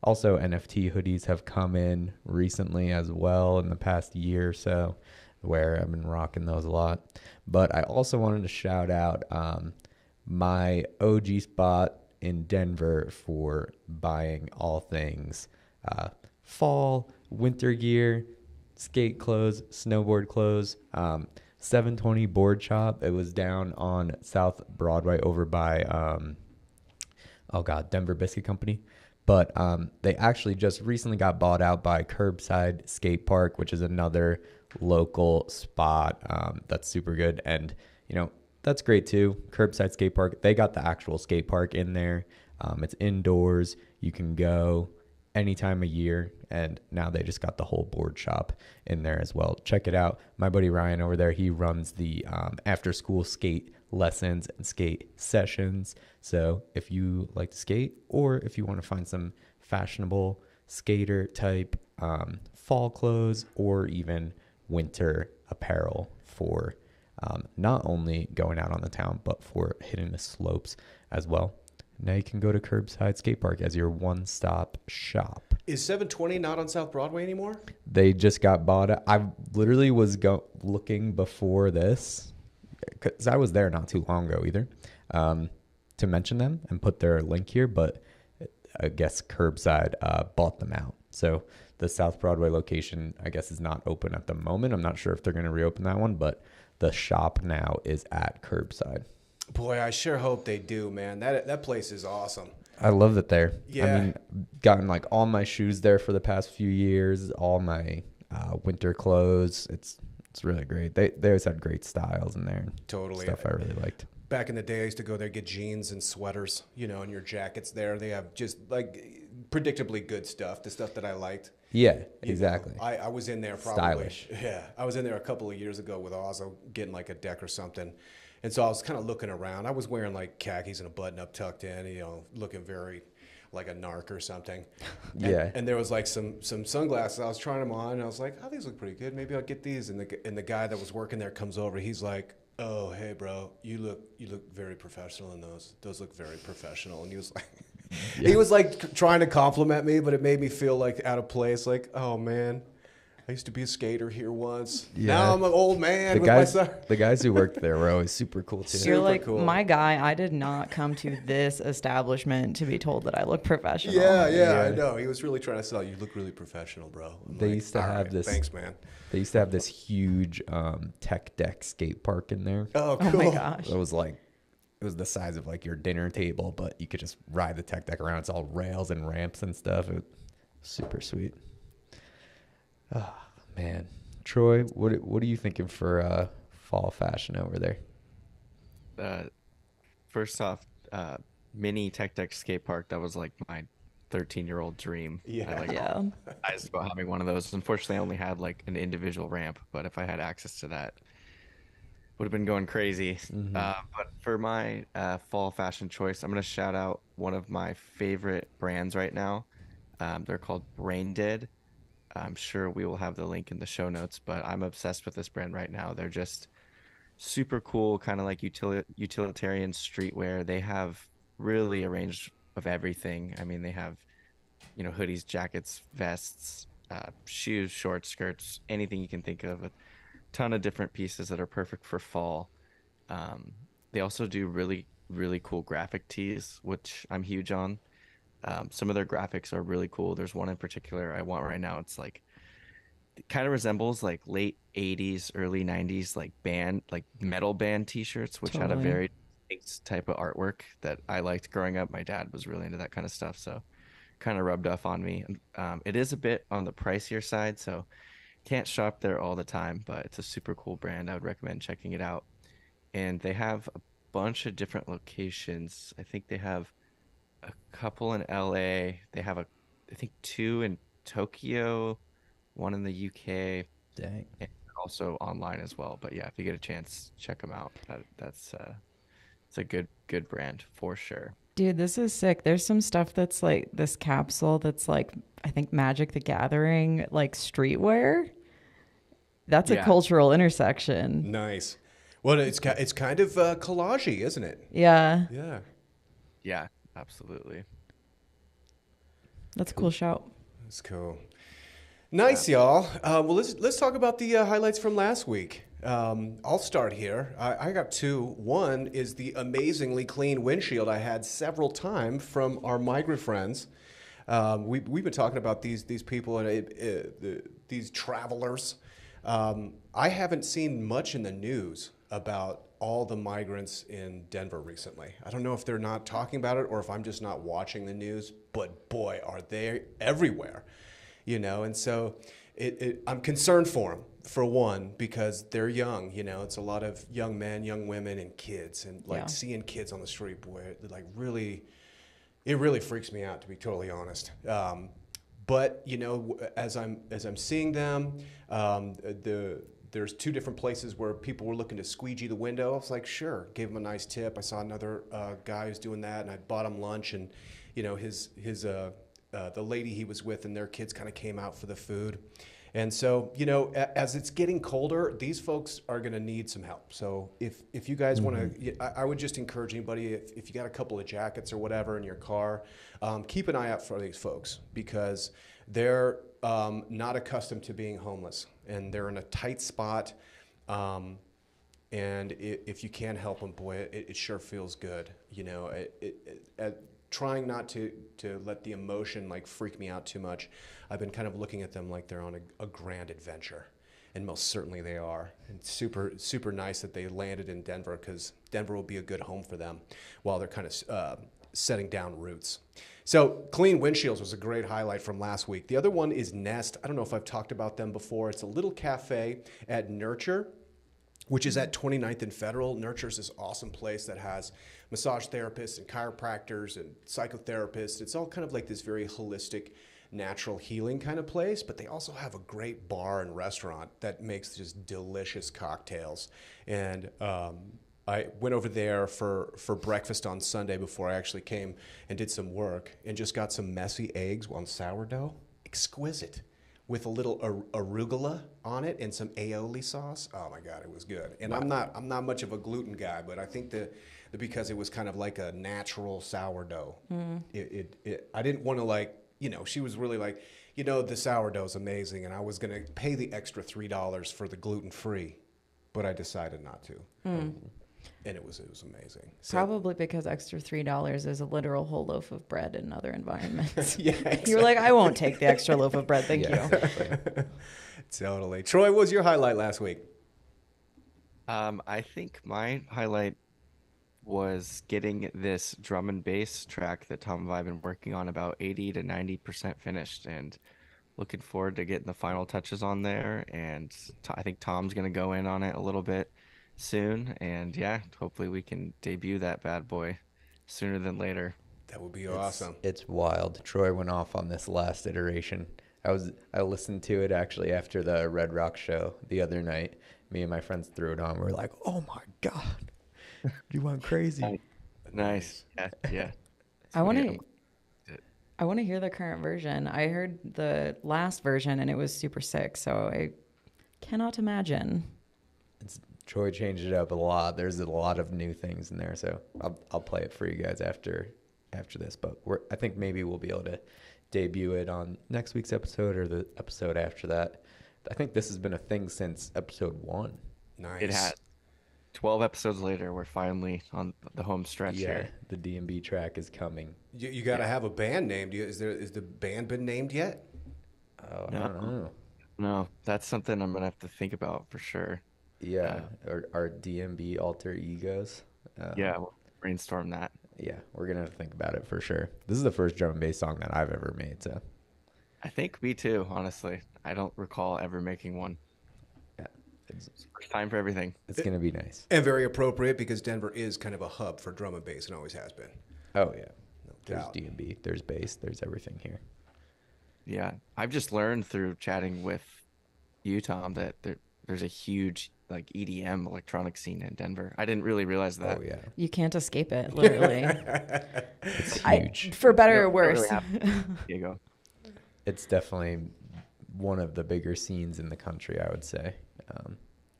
Also, NFT hoodies have come in recently as well in the past year or so, where I've been rocking those a lot. But I also wanted to shout out my OG spot in Denver for buying all things fall, winter gear, skate clothes, snowboard clothes. 720 Board Shop. It was down on South Broadway over by Denver Biscuit Company. But they actually just recently got bought out by Curbside Skate Park, which is another local spot that's super good. And, that's great too. Curbside Skate Park, they got the actual skate park in there. It's indoors. You can go any time of year. And now they just got the whole board shop in there as well. Check it out. My buddy Ryan over there, he runs the after school skate lessons and skate sessions. So if you like to skate, or if you want to find some fashionable skater type fall clothes or even winter apparel for not only going out on the town, but for hitting the slopes as well. Now you can go to Curbside Skate Park as your one-stop shop. Is 720 not on South Broadway anymore? They just got bought out. I literally was looking before this, because I was there not too long ago either, to mention them and put their link here, but I guess Curbside bought them out. So the South Broadway location, I guess, is not open at the moment. I'm not sure if they're going to reopen that one, but the shop now is at Curbside. Boy, I sure hope they do, man. That place is awesome. I love it there. Yeah. I mean, gotten like all my shoes there for the past few years, all my winter clothes. It's really great. They always had great styles in there. Totally. Stuff I really liked. Back in the day, I used to go there, get jeans and sweaters, and your jackets there. They have just like predictably good stuff, the stuff that I liked. Yeah, exactly. I was in there probably. Stylish. Yeah. I was in there a couple of years ago with Ozzo getting like a deck or something. And so I was kind of looking around. I was wearing like khakis and a button up tucked in, looking very like a narc or something. Yeah. And there was like some sunglasses. I was trying them on and I was like, oh, these look pretty good. Maybe I'll get these. And the guy that was working there comes over. He's like, oh, hey, bro, you look very professional in those. Those look very professional. And he was like, he was like trying to compliment me, but it made me feel like out of place. Like, oh man, I used to be a skater here once. Yeah. Now I'm an old man with guys, my son. the guys who worked there were always super cool too. You're like, cool. my guy, I did not come to this establishment to be told that I look professional. Yeah, I know. He was really trying to sell. You look really professional, bro. They used to have this. Thanks, man. They used to have this huge tech deck skate park in there. Oh, Oh cool. my gosh. It was the size of like your dinner table, but you could just ride the tech deck around. It's all rails and ramps and stuff. It was super sweet. Oh, man. Troy, what are you thinking for fall fashion over there? First off, mini tech deck skate park. That was like my 13-year-old dream. Yeah. Yeah. I was about having one of those. Unfortunately, I only had like an individual ramp, but if I had access to that, would have been going crazy. But for my fall fashion choice, I'm going to shout out one of my favorite brands right now. They're called Brain Dead. I'm sure we will have the link in the show notes, but I'm obsessed with this brand right now. They're just super cool, kind of like utilitarian streetwear. They have really a range of everything. I mean, they have, hoodies, jackets, vests, shoes, shorts, skirts, anything you can think of. A ton of different pieces that are perfect for fall. They also do really, really cool graphic tees, which I'm huge on. Some of their graphics are really cool. There's one in particular I want right now. It's like, it kind of resembles like late 80s, early 90s, like metal band t-shirts, which had a Totally. very distinct type of artwork that I liked growing up. My dad was really into that kind of stuff, so kind of rubbed off on me. It is a bit on the pricier side, so can't shop there all the time, but it's a super cool brand. I would recommend checking it out. And they have a bunch of different locations. I think they have a couple in LA. They have I think 2 in Tokyo, 1 in the UK, Dang. and also online as well. But yeah, if you get a chance, check them out. That's it's a good brand for sure. Dude, this is sick. There's some stuff that's like this capsule that's like, I think Magic the Gathering, like streetwear. That's a Yeah. cultural intersection. Nice. Well, it's kind of collagey, isn't it? Yeah. Yeah. Yeah, absolutely. That's a cool shout. That's cool. Nice, y'all. Well, let's talk about the highlights from last week. I'll start here. I got two. One is the amazingly clean windshield I had several times from our migrant friends. We've been talking about these people and these travelers. I haven't seen much in the news about all the migrants in Denver recently. I don't know if they're not talking about it or if I'm just not watching the news, but boy, are they everywhere, And so I'm concerned for them, for one, because they're young. It's a lot of young men, young women, and kids, and like seeing kids on the street, boy, like it really freaks me out, to be totally honest. But as I'm seeing them, there's two different places where people were looking to squeegee the window. I was like, sure, gave him a nice tip. I saw another guy who's doing that, and I bought him lunch. And the lady he was with and their kids kind of came out for the food. And so, as it's getting colder, these folks are going to need some help. So if you guys want to, I would just encourage anybody, if you got a couple of jackets or whatever in your car, keep an eye out for these folks because they're not accustomed to being homeless and they're in a tight spot. And if you can help them, boy, it sure feels good. Trying not to let the emotion like freak me out too much. I've been kind of looking at them like they're on a grand adventure, and most certainly they are. And super nice that they landed in Denver because Denver will be a good home for them while they're kind of setting down roots. So clean windshields was a great highlight from last week. The other one is Nest. I don't know if I've talked about them before. It's a little cafe at Nurture, which is at 29th and Federal. Nurture's this awesome place that has massage therapists and chiropractors and psychotherapists. It's all kind of like this very holistic, natural healing kind of place, but they also have a great bar and restaurant that makes just delicious cocktails. And I went over there for breakfast on Sunday before I actually came and did some work and just got some messy eggs on sourdough. Exquisite. With a little arugula on it and some aioli sauce. Oh my God, it was good. And wow. I'm not much of a gluten guy, but I think that because it was kind of like a natural sourdough, I didn't want to she was really like, the sourdough's amazing, and I was gonna pay the extra $3 for the gluten free, but I decided not to. And it was amazing. So, probably because extra $3 is a literal whole loaf of bread in other environments. Yeah, exactly. You were like, I won't take the extra loaf of bread, thank you. Totally. Troy, what was your highlight last week? I think my highlight was getting this drum and bass track that Tom and I have been working on about 80 to 90% finished, and looking forward to getting the final touches on there. And I think Tom's going to go in on it a little bit soon, and yeah, hopefully we can debut that bad boy sooner than later. That would be awesome. It's wild. Troy went off on this last iteration. I listened to it actually after the Red Rock show the other night. Me and my friends threw it on. We're like, oh my God, you went crazy. Nice. Yeah. I want to hear the current version. I heard the last version and it was super sick, so I cannot imagine. Troy changed it up a lot. There's a lot of new things in there, so I'll play it for you guys after this. But I think maybe we'll be able to debut it on next week's episode or the episode after that. I think this has been a thing since episode 1. Nice. It has. 12 episodes later, we're finally on the home stretch here. The D&B track is coming. You got to have a band named. Is the band been named yet? Oh, I don't know. No, that's something I'm gonna have to think about for sure. Yeah, our DMB alter egos. Yeah, we'll brainstorm that. Yeah, we're gonna think about it for sure. This is the first drum and bass song that I've ever made, so. I think me too, honestly. I don't recall ever making one. Yeah, it's first time for everything. It's gonna be nice. And very appropriate because Denver is kind of a hub for drum and bass and always has been. Oh yeah, there's doubt. D&B, there's bass, there's everything here. Yeah, I've just learned through chatting with you, Tom, that there's a huge like EDM electronic scene in Denver. I didn't really realize that. Oh yeah, You can't escape it, literally. it's huge. For better or worse. Diego. It's definitely one of the bigger scenes in the country, I would say.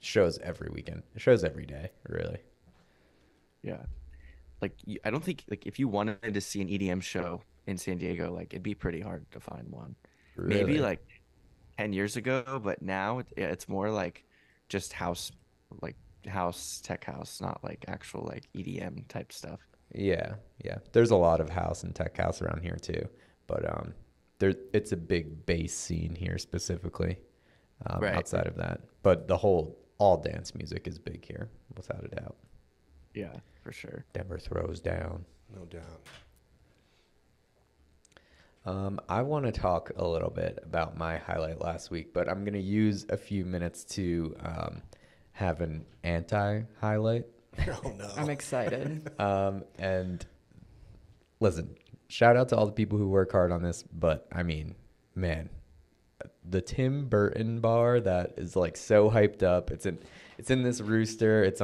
Shows every weekend. It shows every day, really. Yeah. Like, I don't think, like, if you wanted to see an EDM show in San Diego, like, it'd be pretty hard to find one. Really? Maybe, like, 10 years ago, but now it's more like just house like tech house, not like actual like EDM type stuff. Yeah, yeah. There's a lot of house and tech house around here too, but it's a big bass scene here specifically. Right. Outside of that, but all dance music is big here, without a doubt. Yeah, for sure. Denver throws down. No doubt. I want to talk a little bit about my highlight last week, but I'm going to use a few minutes to have an anti-highlight. Oh no. I'm excited. And listen, shout out to all the people who work hard on this, but I mean, man, the Tim Burton bar that is like so hyped up. It's in this Rooster. It's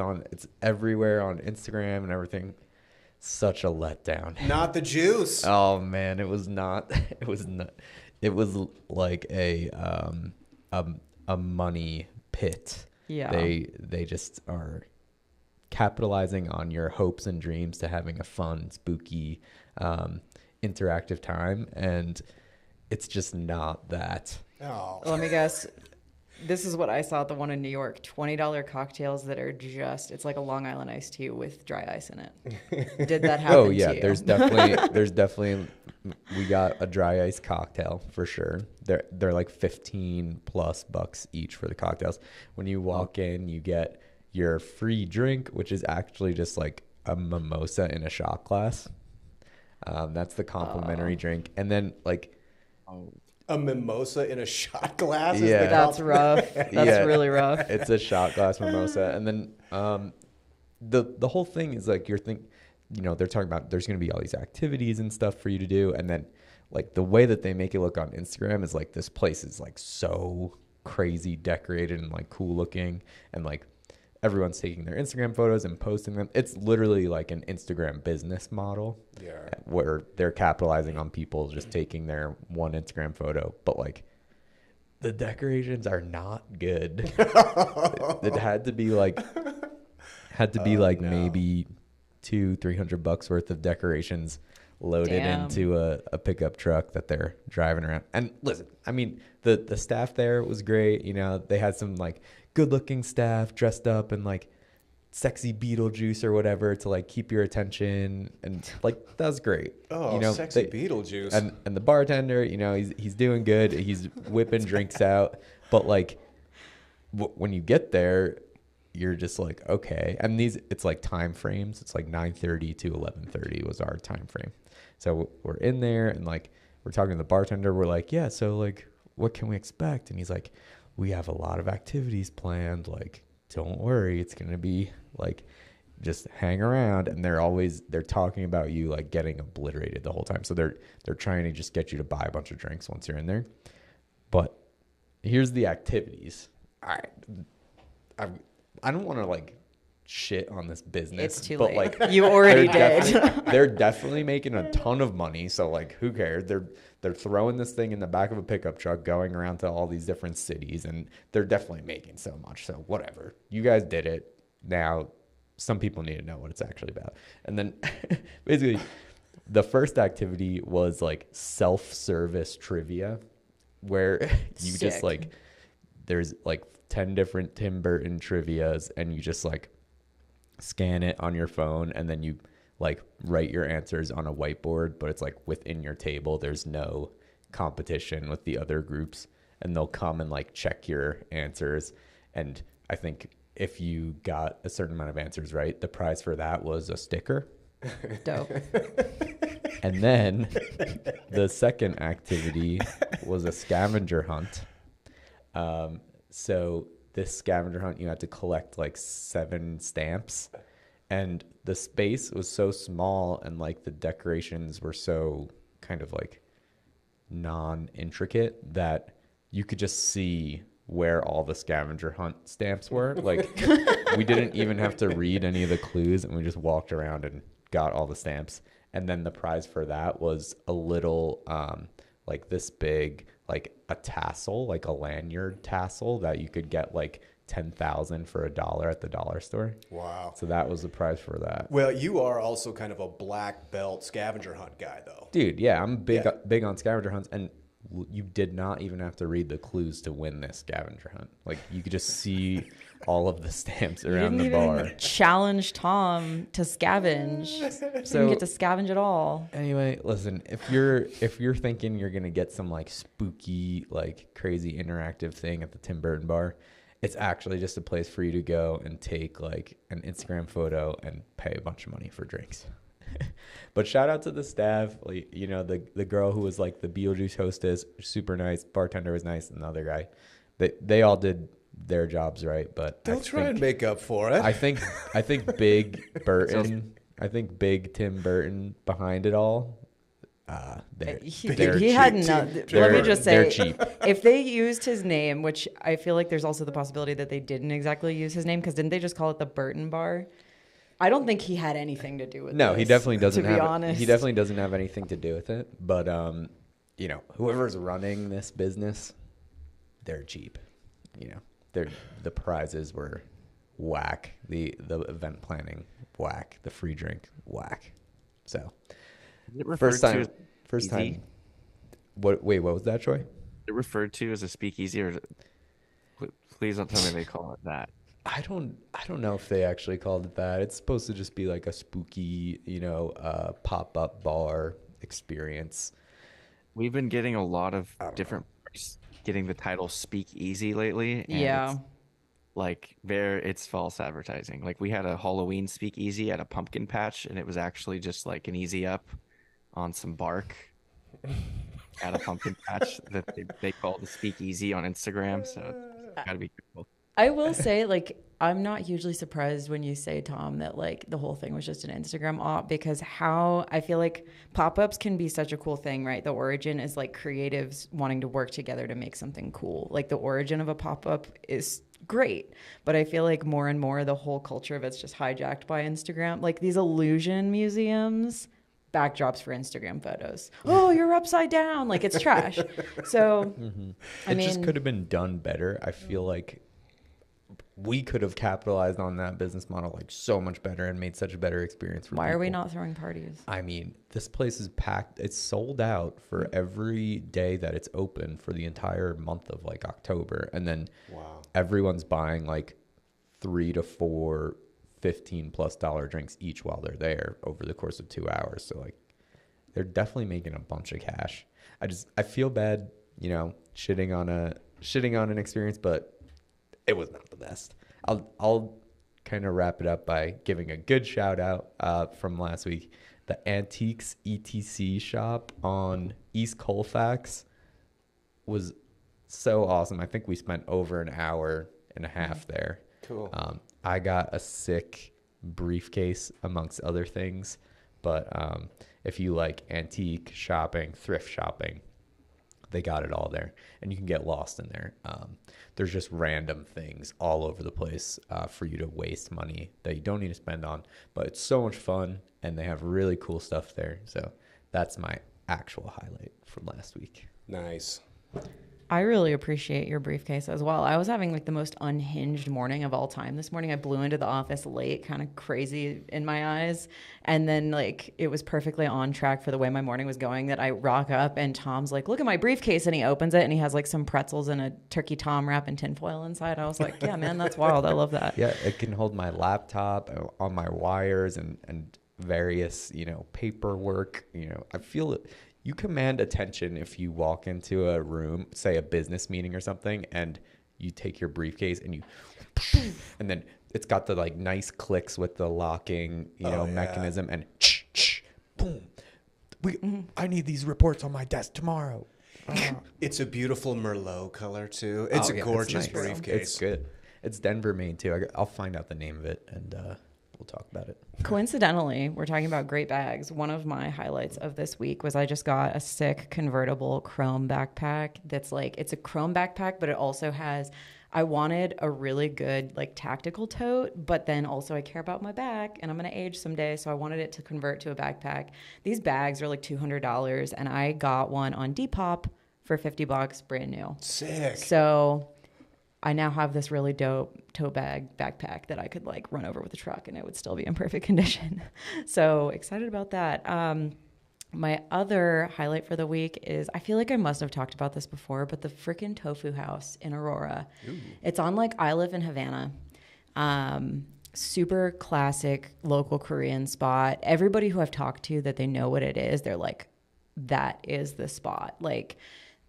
everywhere on Instagram and everything. Such a letdown. Not the juice. Oh man, it was not. It was like a money pit. Yeah. They just are capitalizing on your hopes and dreams to having a fun, spooky, interactive time, and it's just not that. Oh. Let me guess. This is what I saw at the one in New York. $20 cocktails that are it's like a Long Island iced tea with dry ice in it. Did that happen Oh yeah, to you? there's definitely we got a dry ice cocktail for sure. They're like $15+ each for the cocktails. When you walk in, you get your free drink, which is actually just like a mimosa in a shot glass. That's the complimentary drink, and then like. A mimosa in a shot glass? Is Yeah. the That's rough. That's Yeah. really rough. It's a shot glass mimosa, and then the whole thing is like they're talking about there's going to be all these activities and stuff for you to do, and then like the way that they make it look on Instagram is like this place is like so crazy decorated and like cool looking, and like everyone's taking their Instagram photos and posting them. It's literally like an Instagram business model. Yeah. Where they're capitalizing on people just taking their one Instagram photo, but like the decorations are not good. It had to be like maybe $200-300 worth of decorations loaded Damn. into a pickup truck that they're driving around. And listen, I mean, the staff there was great. You know, they had some like good looking staff dressed up in like sexy Beetlejuice or whatever to like keep your attention, and like that was great. Oh, you know, sexy Beetlejuice. and the bartender, you know, he's doing good. He's whipping drinks out, but like when you get there, you're just like, okay. And it's like time frames. It's like 9:30 to 11:30 was our time frame. So we're in there and like we're talking to the bartender. We're like, yeah, so like what can we expect? And he's like, we have a lot of activities planned. Like, don't worry, it's gonna be like just hang around. And they're talking about you like getting obliterated the whole time. So they're trying to just get you to buy a bunch of drinks once you're in there. But here's the activities. All right, I don't want to like shit on this business. It's too but late. like You already did. they're definitely making a ton of money. So like, who cares? They're throwing this thing in the back of a pickup truck, going around to all these different cities, and they're definitely making so much. So whatever, you guys did it. Now, some people need to know what it's actually about. And then, basically, the first activity was like self-service trivia, where you just Sick. like there's like 10 different Tim Burton trivias, and you just like scan it on your phone, and then you like write your answers on a whiteboard, but it's like within your table. There's no competition with the other groups, and they'll come and like check your answers. And I think if you got a certain amount of answers right, the prize for that was a sticker. Dope. And then the second activity was a scavenger hunt. So this scavenger hunt, you had to collect like 7 stamps, and the space was so small, and like the decorations were so kind of like non-intricate that you could just see where all the scavenger hunt stamps were. Like we didn't even have to read any of the clues, and we just walked around and got all the stamps. And then the prize for that was a little like this big, like a tassel, like a lanyard tassel that you could get like 10,000 for $1 at the dollar store. Wow. So that was the prize for that. Well, you are also kind of a black belt scavenger hunt guy, though. Dude, yeah, I'm big Yeah. big on scavenger hunts, and you did not even have to read the clues to win this scavenger hunt. Like you could just see all of the stamps You around didn't the even bar. challenge Tom to scavenge. So So- you get to scavenge it all. Anyway, listen, if you're thinking you're gonna get some like spooky, like crazy interactive thing at the Tim Burton bar, it's actually just a place for you to go and take like an Instagram photo and pay a bunch of money for drinks. But shout out to the staff, like, you know, the girl who was like the Beetlejuice hostess, super nice. Bartender was nice, and the other guy, they all did their jobs right. But Don't try and make up for it. I think Big Burton, I think Big Tim Burton behind it all. They're He had cheap, no. too. Let me just say, they're cheap. if they used his name, which I feel like there's also the possibility that they didn't exactly use his name, because didn't they just call it the Burton Bar? I don't think he had anything to do with No, this. he definitely doesn't To be have honest, he definitely doesn't have anything to do with it. But you know, whoever's running this business, they're cheap. You know, the prizes were whack. The event planning whack. The free drink whack. So Is it referred first to time. as First speakeasy? time. What? Wait, what was that, Troy? Is it referred to as a speakeasy, or is please don't tell me they call it that. I don't know if they actually called it that. It's supposed to just be like a spooky, you know, pop-up bar experience. We've been getting a lot of different bars getting the title Speak Easy lately. And Yeah. it's like it's false advertising. Like we had a Halloween Speak Easy at a pumpkin patch, and it was actually just like an easy up on some bark at a pumpkin patch that they call the Speak Easy on Instagram. So it's gotta be cool. I will say, like, I'm not hugely surprised when you say, Tom, that like the whole thing was just an Instagram op, because how I feel like pop-ups can be such a cool thing, right? The origin is like creatives wanting to work together to make something cool. Like the origin of a pop-up is great, but I feel like more and more the whole culture of it's just hijacked by Instagram. Like these illusion museums, backdrops for Instagram photos. Oh, you're upside down. Like it's trash. So, I It mean, just could have been done better. I feel like we could have capitalized on that business model like so much better and made such a better experience for why are we people. not throwing parties? I mean, this place is packed. It's sold out for every day that it's open for the entire month of like October. And then Wow. everyone's buying like 3 to 4 $15+ drinks each while they're there over the course of 2 hours. So like they're definitely making a bunch of cash. I feel bad, you know, shitting on an experience, but it was not the best. I'll kind of wrap it up by giving a good shout out from last week. The Antiques ETC shop on East Colfax was so awesome. I think we spent over an hour and a half there. Cool. I got a sick briefcase amongst other things, but if you like antique shopping, thrift shopping, they got it all there, and you can get lost in there. There's just random things all over the place for you to waste money that you don't need to spend on, but it's so much fun, and they have really cool stuff there. So that's my actual highlight from last week. Nice. I really appreciate your briefcase as well. I was having like the most unhinged morning of all time this morning. I blew into the office late, kind of crazy in my eyes. And then like it was perfectly on track for the way my morning was going, that I rock up and Tom's like, look at my briefcase. And he opens it and he has like some pretzels and a turkey Tom wrap and tinfoil inside. I was like, yeah, man, that's wild. I love that. Yeah, it can hold my laptop on my wires and various, you know, paperwork. You know, I feel it. You command attention if you walk into a room, say a business meeting or something, and you take your briefcase and you, and then it's got the like nice clicks with the locking, you know, mechanism, and boom. I need these reports on my desk tomorrow. It's a beautiful Merlot color too. It's a gorgeous nice. briefcase. It's good. It's Denver made too. I'll find out the name of it and we'll talk about it. Coincidentally, we're talking about great bags. One of my highlights of this week was I just got a sick convertible chrome backpack that's like, it's a chrome backpack, but it also has, I wanted a really good like tactical tote, but then also I care about my back and I'm going to age someday. So I wanted it to convert to a backpack. These bags are like $200 and I got one on Depop for $50 brand new. Sick. So I now have this really dope tote bag backpack that I could like run over with a truck and it would still be in perfect condition. So excited about that. My other highlight for the week is, I feel like I must have talked about this before, but the freaking tofu house in Aurora. Ooh. It's on like I live in Havana. Super classic local Korean spot. Everybody who I've talked to that they know what it is, they're like, that is the spot. Like,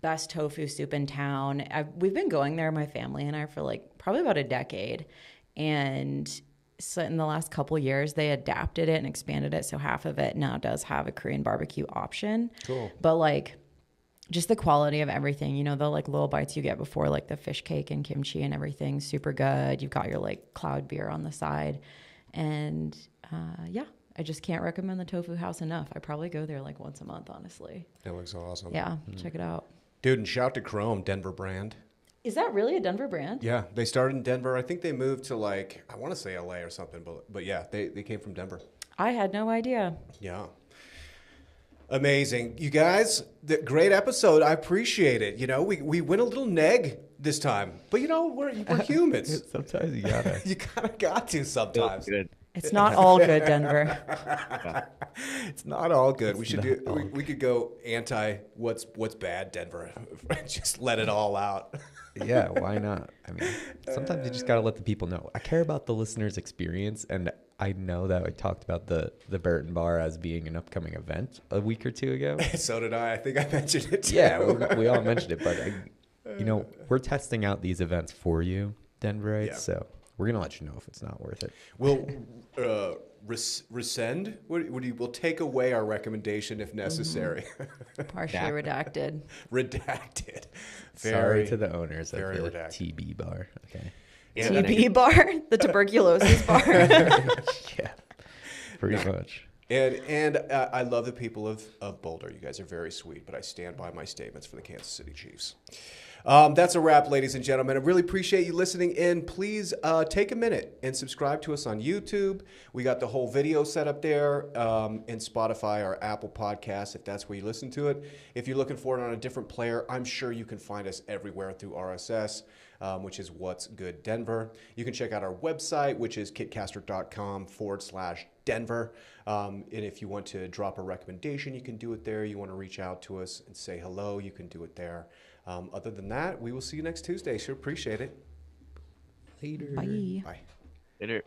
best tofu soup in town. We've been going there, my family and I, for like probably about a decade. And so in the last couple of years, they adapted it and expanded it. So half of it now does have a Korean barbecue option. Cool. But like, just the quality of everything, you know, the like little bites you get before, like the fish cake and kimchi and everything, super good. You've got your like cloud beer on the side. And yeah, I just can't recommend the Tofu House enough. I probably go there like once a month, honestly. That looks awesome. Yeah, check it out. Dude, and shout to Chrome, Denver brand. Is that really a Denver brand? Yeah, they started in Denver. I think they moved to like, I want to say LA or something, but yeah, they came from Denver. I had no idea. Yeah. Amazing. You guys, great episode. I appreciate it. You know, we went a little neg this time, but you know, we're humans. Sometimes you gotta. You kind of got to sometimes. Good. It's not all good, Denver. It's not all good. We should we could go anti what's bad, Denver. Just let it all out. Yeah, why not? I mean, sometimes you just gotta let the people know. I care about the listener's experience, and I know that I talked about the Burton Bar as being an upcoming event a week or two ago. So did I. I think I mentioned it too. Yeah, we all mentioned it, but you know, we're testing out these events for you, Denverite. Yeah. So we're gonna let you know if it's not worth it. We'll rescind. We'll take away our recommendation if necessary. Partially redacted. Redacted. Sorry to the owners of very the redacted. TB bar. Okay. Yeah, TB bar? The tuberculosis bar? Yeah. Pretty much. And I love the people of Boulder. You guys are very sweet, but I stand by my statements for the Kansas City Chiefs. That's a wrap, ladies and gentlemen. I really appreciate you listening in. Please take a minute and subscribe to us on YouTube. We got the whole video set up there in Spotify or Apple Podcasts, if that's where you listen to it. If you're looking for it on a different player, I'm sure you can find us everywhere through RSS, which is What's Good Denver. You can check out our website, which is kitcaster.com/Denver. And if you want to drop a recommendation, you can do it there. You want to reach out to us and say hello, you can do it there. Other than that, we will see you next Tuesday. Sure appreciate it. Later. Bye. Bye. Later.